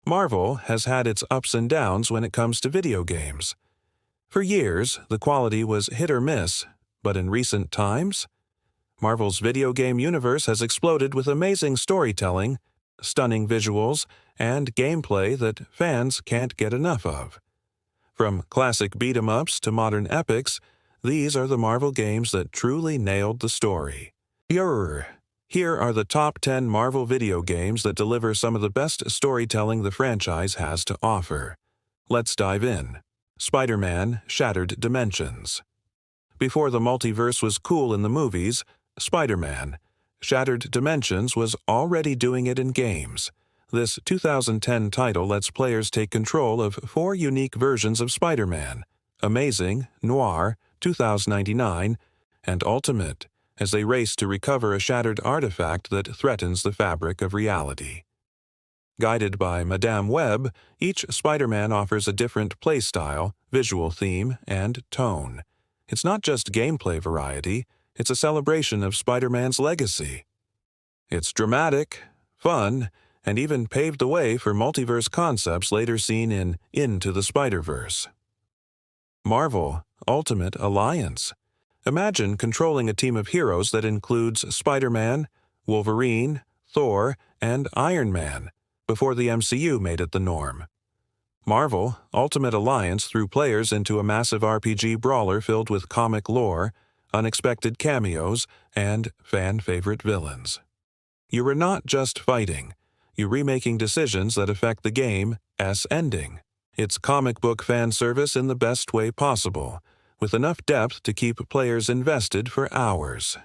Marvel has had its ups and downs when it comes to video games. For years, the quality was hit or miss, but in recent times, Marvel's video game universe has exploded with amazing storytelling, stunning visuals, and gameplay that fans can't get enough of. From classic beat-em-ups to modern epics, these are the Marvel games that truly nailed the story. Here are the top 10 Marvel video games that deliver some of the best storytelling the franchise has to offer. Let's dive in. Spider-Man: Shattered Dimensions. Before the multiverse was cool in the movies, Spider-Man: Shattered Dimensions was already doing it in games. This 2010 title lets players take control of 4 unique versions of Spider-Man: Amazing, Noir, 2099, and Ultimate, as they race to recover a shattered artifact that threatens the fabric of reality. Guided by Madame Web, each Spider-Man offers a different playstyle, visual theme, and tone. It's not just gameplay variety, it's a celebration of Spider-Man's legacy. It's dramatic, fun, and even paved the way for multiverse concepts later seen in Into the Spider-Verse. Marvel: Ultimate Alliance. Imagine controlling a team of heroes that includes Spider-Man, Wolverine, Thor, and Iron Man, before the MCU made it the norm. Marvel: Ultimate Alliance threw players into a massive RPG brawler filled with comic lore, unexpected cameos, and fan-favorite villains. You were not just fighting, you're remaking decisions that affect the game's ending. It's comic book fan service in the best way possible, with enough depth to keep players invested for hours.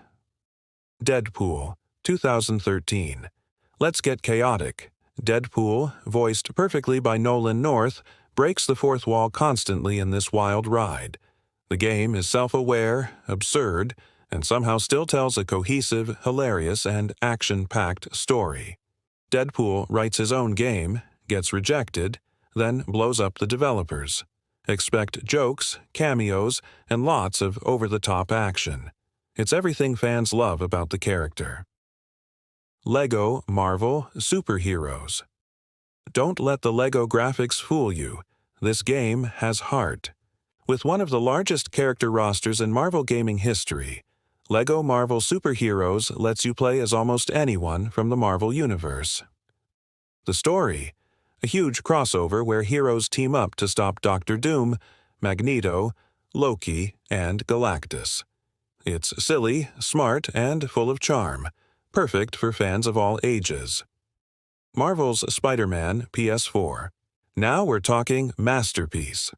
Deadpool, 2013. Let's get chaotic. Deadpool, voiced perfectly by Nolan North, breaks the fourth wall constantly in this wild ride. The game is self-aware, absurd, and somehow still tells a cohesive, hilarious, and action-packed story. Deadpool writes his own game, gets rejected, then blows up the developers. Expect jokes, cameos, and lots of over-the-top action. It's everything fans love about the character. LEGO Marvel Superheroes. Don't let the LEGO graphics fool you. This game has heart. With one of the largest character rosters in Marvel gaming history, LEGO Marvel Superheroes lets you play as almost anyone from the Marvel Universe. The story: a huge crossover where heroes team up to stop Doctor Doom, Magneto, Loki, and Galactus. It's silly, smart, and full of charm, perfect for fans of all ages. Marvel's Spider-Man PS4. Now we're talking masterpiece.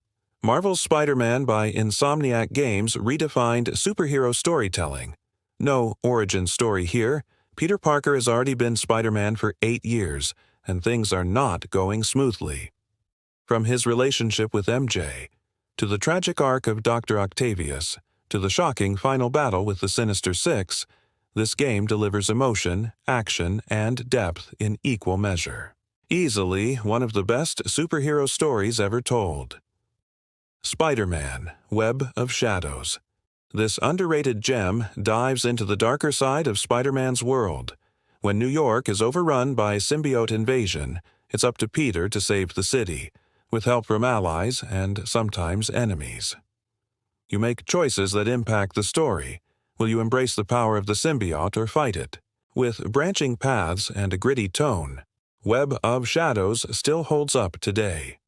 Marvel's Spider-Man by Insomniac Games redefined superhero storytelling. No origin story here. Peter Parker has already been Spider-Man for 8 years, and things are not going smoothly. From his relationship with MJ, to the tragic arc of Dr. Octavius, to the shocking final battle with the Sinister Six, this game delivers emotion, action, and depth in equal measure. Easily one of the best superhero stories ever told. Spider-Man: Web of Shadows. This underrated gem dives into the darker side of Spider-Man's world. When New York is overrun by symbiote invasion, it's up to Peter to save the city, with help from allies and sometimes enemies. You make choices that impact the story. Will you embrace the power of the symbiote or fight it? With branching paths and a gritty tone, Web of Shadows still holds up today.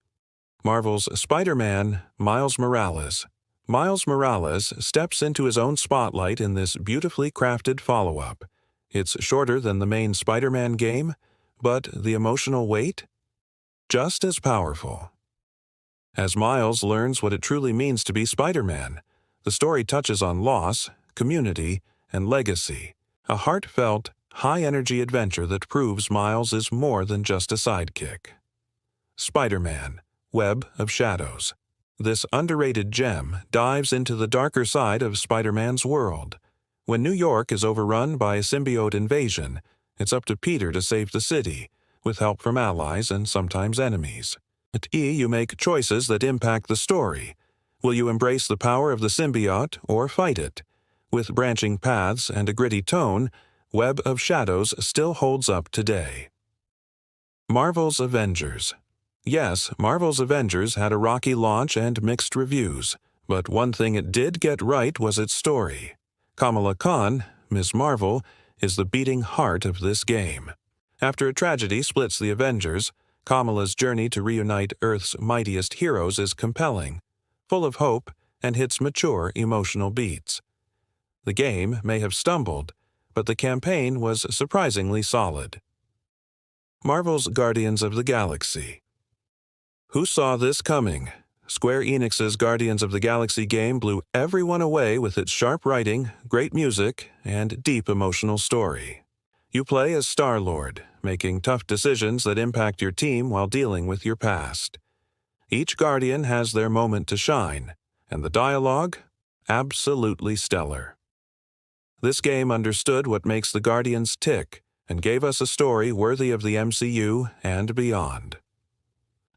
Marvel's Spider-Man: Miles Morales. Miles Morales steps into his own spotlight in this beautifully crafted follow-up. It's shorter than the main Spider-Man game, but the emotional weight? Just as powerful. As Miles learns what it truly means to be Spider-Man, the story touches on loss, community, and legacy. A heartfelt, high-energy adventure that proves Miles is more than just a sidekick. Spider-Man: Web of Shadows. This underrated gem dives into the darker side of Spider-Man's world. When New York is overrun by a symbiote invasion, it's up to Peter to save the city, with help from allies and sometimes enemies. At you make choices that impact the story. Will you embrace the power of the symbiote or fight it? With branching paths and a gritty tone, Web of Shadows still holds up today. Marvel's Avengers. Yes, Marvel's Avengers had a rocky launch and mixed reviews, but one thing it did get right was its story. Kamala Khan, Ms. Marvel, is the beating heart of this game. After a tragedy splits the Avengers, Kamala's journey to reunite Earth's mightiest heroes is compelling, full of hope, and hits mature emotional beats. The game may have stumbled, but the campaign was surprisingly solid. Marvel's Guardians of the Galaxy. Who saw this coming? Square Enix's Guardians of the Galaxy game blew everyone away with its sharp writing, great music, and deep emotional story. You play as Star-Lord, making tough decisions that impact your team while dealing with your past. Each Guardian has their moment to shine, and the dialogue? Absolutely stellar. This game understood what makes the Guardians tick and gave us a story worthy of the MCU and beyond.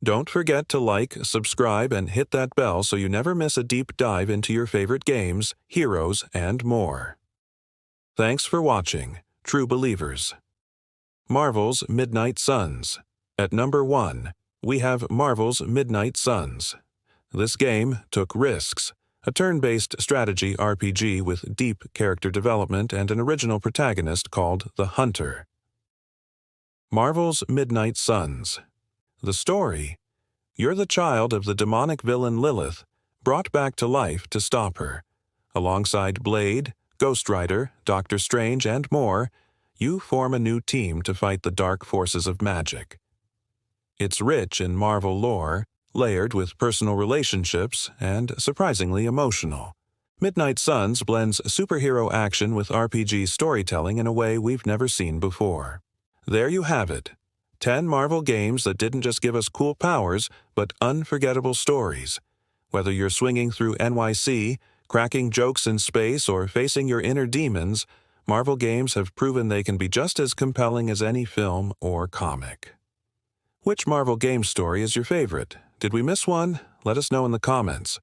Don't forget to like, subscribe, and hit that bell so you never miss a deep dive into your favorite games, heroes, and more. Thanks for watching, true believers. Marvel's Midnight Suns. At number 1, we have Marvel's Midnight Suns. This game took risks. A turn-based strategy RPG with deep character development and an original protagonist called the Hunter. Marvel's Midnight Suns. The story: you're the child of the demonic villain Lilith, brought back to life to stop her. Alongside Blade, Ghost Rider, Doctor Strange, and more, you form a new team to fight the dark forces of magic. It's rich in Marvel lore, layered with personal relationships, and surprisingly emotional. Midnight Suns blends superhero action with RPG storytelling in a way we've never seen before. There you have it. 10 Marvel games that didn't just give us cool powers, but unforgettable stories. Whether you're swinging through NYC, cracking jokes in space, or facing your inner demons, Marvel games have proven they can be just as compelling as any film or comic. Which Marvel game story is your favorite? Did we miss one? Let us know in the comments.